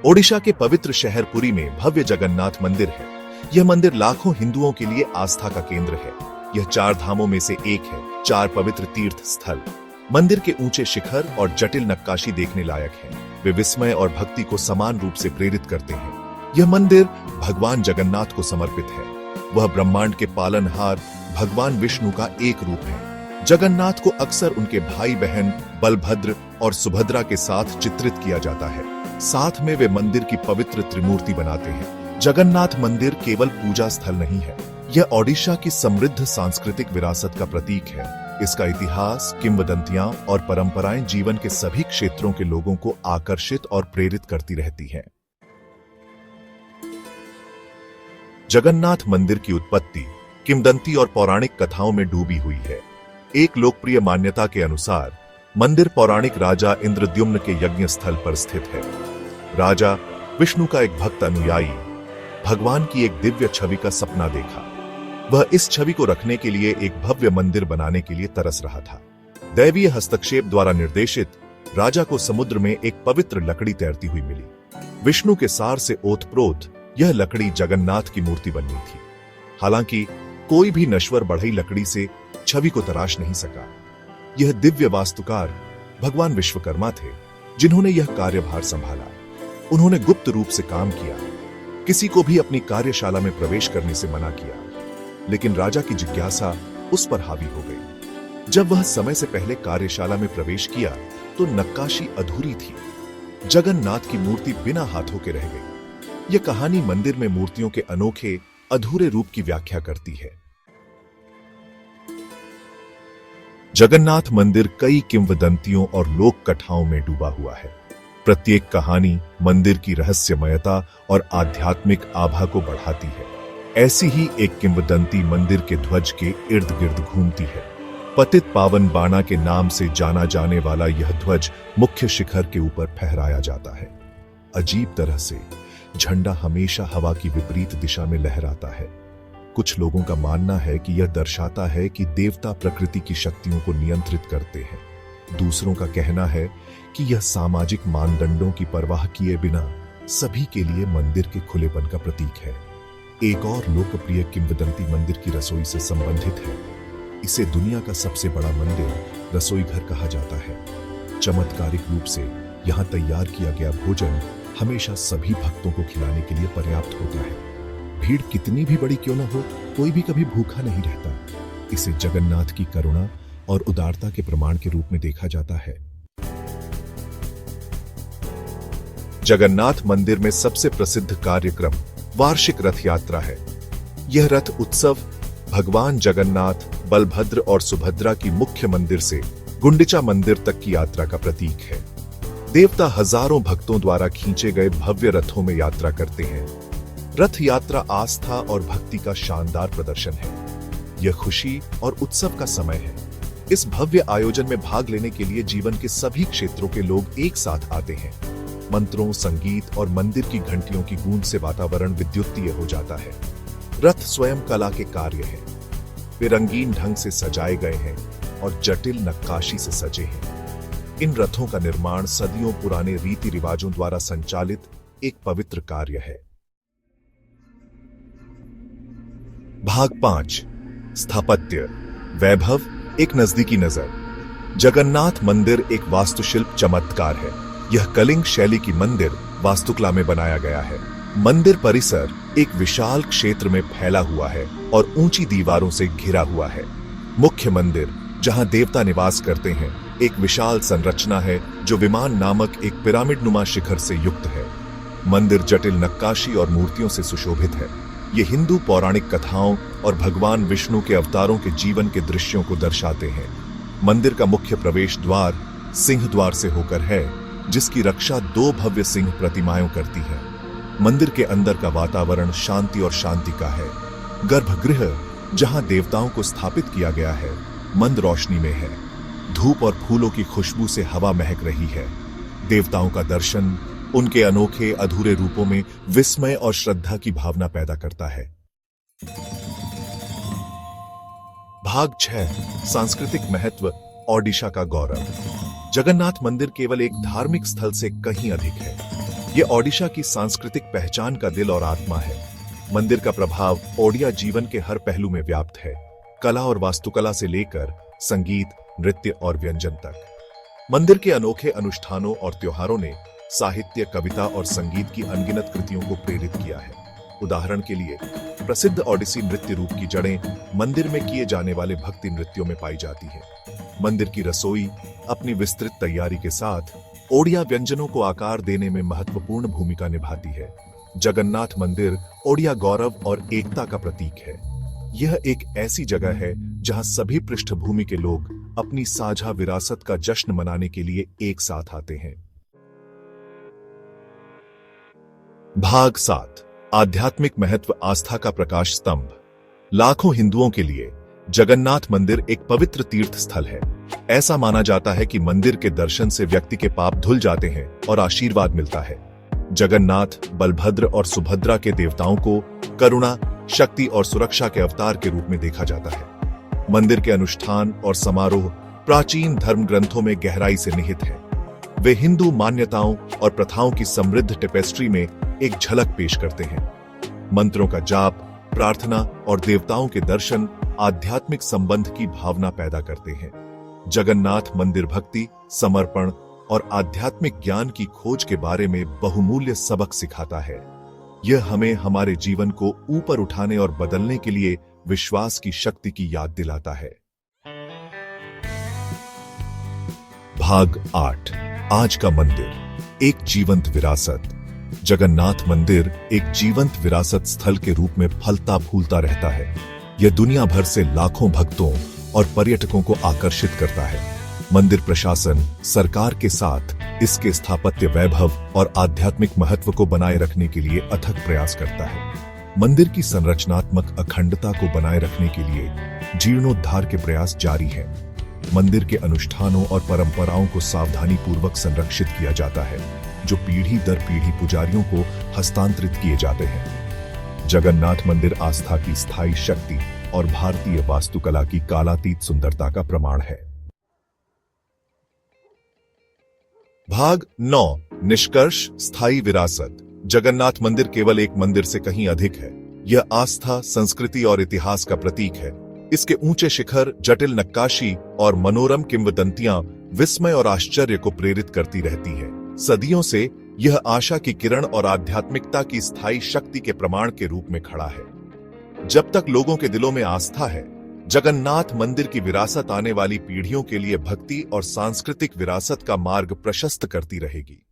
ओडिशा के पवित्र शहर पुरी में भव्य जगन्नाथ मंदिर है। यह मंदिर लाखों हिंदुओं के लिए आस्था का केंद्र है। यह 4 धामों में से एक है, 4 पवित्र तीर्थ स्थल। मंदिर के ऊंचे शिखर और जटिल नक्काशी देखने लायक है। वे विस्मय और भक्ति को समान रूप से प्रेरित करते हैं। यह मंदिर भगवान जगन्नाथ को समर्पित है। वह ब्रह्मांड के पालनहार भगवान विष्णु का एक रूप है। जगन्नाथ को अक्सर उनके भाई बहन बलभद्र और सुभद्रा के साथ चित्रित किया जाता है। साथ में वे मंदिर की पवित्र त्रिमूर्ति बनाते हैं। जगन्नाथ मंदिर केवल पूजा स्थल नहीं है, यह ओडिशा की समृद्ध सांस्कृतिक विरासत का प्रतीक है। इसका इतिहास, किंवदंतियां और परंपराएं जीवन के सभी क्षेत्रों के लोगों को आकर्षित और प्रेरित करती रहती हैं। जगन्नाथ मंदिर की उत्पत्ति किंवदंती और पौराणिक कथाओं में डूबी हुई है। एक लोकप्रिय मान्यता के अनुसार मंदिर पौराणिक राजा इंद्रद्युम्न के यज्ञ स्थल पर स्थित है। राजा विष्णु का एक भक्त अनुयायी भगवान की एक दिव्य छवि का सपना देखा। वह इस छवि को रखने के लिए एक भव्य मंदिर बनाने के लिए तरस रहा था। दैवीय हस्तक्षेप द्वारा निर्देशित राजा को समुद्र में एक पवित्र लकड़ी तैरती हुई मिली। विष्णु के सार से ओतप्रोत यह लकड़ी जगन्नाथ की मूर्ति बननी थी। हालांकि कोई भी नश्वर बढ़ई लकड़ी से छवि को तराश नहीं सका। यह दिव्य वास्तुकार भगवान विश्वकर्मा थे, जिन्होंने यह कार्यभार संभाला। उन्होंने गुप्त रूप से काम किया, किसी को भी अपनी कार्यशाला में प्रवेश करने से मना किया। लेकिन राजा की जिज्ञासा उस पर हावी हो गई। जब वह समय से पहले कार्यशाला में प्रवेश किया तो नक्काशी अधूरी थी। जगन्नाथ की मूर्ति बिना हाथों के रह गई। यह कहानी मंदिर में मूर्तियों के अनोखे अधूरे रूप की व्याख्या करती है। जगन्नाथ मंदिर कई किंवदंतियों और लोक कथाओं में डूबा हुआ है। प्रत्येक कहानी मंदिर की रहस्यमयता और आध्यात्मिक आभा को बढ़ाती है। ऐसी ही एक किंवदंती मंदिर के ध्वज के इर्द गिर्द घूमती है। पतित पावन बाणा के नाम से जाना जाने वाला यह ध्वज मुख्य शिखर के ऊपर फहराया जाता है। अजीब तरह से झंडा हमेशा हवा की विपरीत दिशा में लहराता है। कुछ लोगों का मानना है कि यह दर्शाता है कि देवता प्रकृति की शक्तियों को नियंत्रित करते हैं। दूसरों का कहना है कि यह सामाजिक मानदंडों की परवाह किए बिना सभी के लिए मंदिर के खुलेपन का प्रतीक है। एक और लोकप्रिय किंवदंती मंदिर की रसोई से संबंधित है। इसे दुनिया का सबसे बड़ा मंदिर रसोई घर कहा जाता है। चमत्कारिक रूप से यहाँ तैयार किया गया भोजन हमेशा सभी भक्तों को खिलाने के लिए पर्याप्त होता है। भीड़ कितनी भी बड़ी क्यों न हो, कोई भी कभी भूखा नहीं रहता। इसे जगन्नाथ की करुणा और उदारता के प्रमाण के रूप में देखा जाता है। जगन्नाथ मंदिर में सबसे प्रसिद्ध कार्यक्रम वार्षिक रथ यात्रा है। यह रथ उत्सव भगवान जगन्नाथ, बलभद्र और सुभद्रा की मुख्य मंदिर से गुंडिचा मंदिर तक की यात्रा का प्रतीक है। देवता हजारों भक्तों द्वारा खींचे गए भव्य रथों में यात्रा करते हैं। रथ यात्रा आस्था और भक्ति का शानदार प्रदर्शन है। यह खुशी और उत्सव का समय है। इस भव्य आयोजन में भाग लेने के लिए जीवन के सभी क्षेत्रों के लोग एक साथ आते हैं। मंत्रों, संगीत और मंदिर की घंटियों की गूंज से वातावरण विद्युतीय हो जाता है। रथ स्वयं कला के कार्य हैं। वे रंगीन ढंग से सजाए गए हैं और जटिल नक्काशी से सजे हैं। इन रथों का निर्माण सदियों पुराने रीति रिवाजों द्वारा संचालित एक पवित्र कार्य है। भाग 5 स्थापत्य वैभव, एक नजदीकी नजर। जगन्नाथ मंदिर एक वास्तुशिल्प चमत्कार है। यह कलिंग शैली की मंदिर वास्तुकला में बनाया गया है। मंदिर परिसर एक विशाल क्षेत्र में फैला हुआ है और ऊंची दीवारों से घिरा हुआ है। मुख्य मंदिर, जहां देवता निवास करते हैं, एक विशाल संरचना है जो विमान नामक एक पिरामिड नुमा शिखर से युक्त है। मंदिर जटिल नक्काशी और मूर्तियों से सुशोभित है। ये हिंदू पौराणिक कथाओं और भगवान विष्णु के अवतारों के जीवन के दृश्यों को दर्शाते हैं। मंदिर का मुख्य प्रवेश द्वार सिंह द्वार से होकर है, जिसकी रक्षा 2 भव्य सिंह प्रतिमाएं करती है। मंदिर के अंदर का वातावरण शांति और शांति का है। गर्भगृह, जहां देवताओं को स्थापित किया गया है, मंद रोशनी में है। धूप और फूलों की खुशबू से हवा महक रही है। देवताओं का दर्शन उनके अनोखे अधूरे रूपों में विस्मय और श्रद्धा की भावना पैदा करता है। भाग 6 सांस्कृतिक महत्व, ओडिशा का गौरव। जगन्नाथ मंदिर केवल एक धार्मिक स्थल से कहीं अधिक है। ये ओडिशा की सांस्कृतिक पहचान का दिल और आत्मा है। मंदिर का प्रभाव ओडिया जीवन के हर पहलू में व्याप्त है, कला और वास्तुकला से लेकर संगीत, नृत्य और व्यंजन तक। मंदिर के अनोखे अनुष्ठानों और त्योहारों ने साहित्य, कविता और संगीत की अनगिनत कृतियों को प्रेरित किया है। उदाहरण के लिए प्रसिद्ध ओडिसी नृत्य रूप की जड़ें मंदिर में किए जाने वाले भक्ति नृत्यों में पाई जाती हैं। मंदिर की रसोई अपनी विस्तृत तैयारी के साथ ओडिया व्यंजनों को आकार देने में महत्वपूर्ण भूमिका निभाती है। जगन्नाथ मंदिर ओडिया गौरव और एकता का प्रतीक है। यह एक ऐसी जगह है जहां सभी पृष्ठभूमि के लोग अपनी साझा विरासत का जश्न मनाने के लिए एक साथ आते हैं। भाग 7, आध्यात्मिक महत्व, आस्था का प्रकाश स्तंभ। लाखों हिंदुओं के लिए जगन्नाथ मंदिर एक पवित्र तीर्थ स्थल है। ऐसा माना जाता है कि मंदिर के दर्शन से व्यक्ति के पाप धुल जाते हैं और आशीर्वाद मिलता है। जगन्नाथ, बलभद्र और सुभद्रा के देवताओं को करुणा, शक्ति और सुरक्षा के अवतार के रूप में देखा जाता है। मंदिर के अनुष्ठान और समारोह प्राचीन धर्म ग्रंथों में गहराई से निहित है। वे हिंदू मान्यताओं और प्रथाओं की समृद्ध टेपेस्ट्री में एक झलक पेश करते हैं। मंत्रों का जाप, प्रार्थना और देवताओं के दर्शन आध्यात्मिक संबंध की भावना पैदा करते हैं। जगन्नाथ मंदिर भक्ति, समर्पण और आध्यात्मिक ज्ञान की खोज के बारे में बहुमूल्य सबक सिखाता है। यह हमें हमारे जीवन को ऊपर उठाने और बदलने के लिए विश्वास की शक्ति की याद दिलाता है। भाग 8, आज का मंदिर, एक जीवंत विरासत। जगन्नाथ मंदिर एक जीवंत विरासत स्थल के रूप में फलता फूलता रहता है। यह दुनिया भर से लाखों भक्तों और पर्यटकों को आकर्षित करता है। मंदिर प्रशासन सरकार के साथ इसके स्थापत्य वैभव और आध्यात्मिक महत्व को बनाए रखने के लिए अथक प्रयास करता है। मंदिर की संरचनात्मक अखंडता को बनाए रखने के लिए जीर्णोद्धार के प्रयास जारी हैं। मंदिर के अनुष्ठानों और परंपराओं को सावधानी पूर्वक संरक्षित किया जाता है, जो पीढ़ी दर पीढ़ी पुजारियों को हस्तांतरित किए जाते हैं। जगन्नाथ मंदिर आस्था की स्थायी शक्ति और भारतीय वास्तुकला की कालातीत सुंदरता का प्रमाण है। भाग 9, निष्कर्ष, स्थायी विरासत। जगन्नाथ मंदिर केवल एक मंदिर से कहीं अधिक है। यह आस्था, संस्कृति और इतिहास का प्रतीक है। इसके ऊंचे शिखर, जटिल नक्काशी और मनोरम किंवदंतियां विस्मय और आश्चर्य को प्रेरित करती रहती है। सदियों से यह आशा की किरण और आध्यात्मिकता की स्थायी शक्ति के प्रमाण के रूप में खड़ा है। जब तक लोगों के दिलों में आस्था है, जगन्नाथ मंदिर की विरासत आने वाली पीढ़ियों के लिए भक्ति और सांस्कृतिक विरासत का मार्ग प्रशस्त करती रहेगी।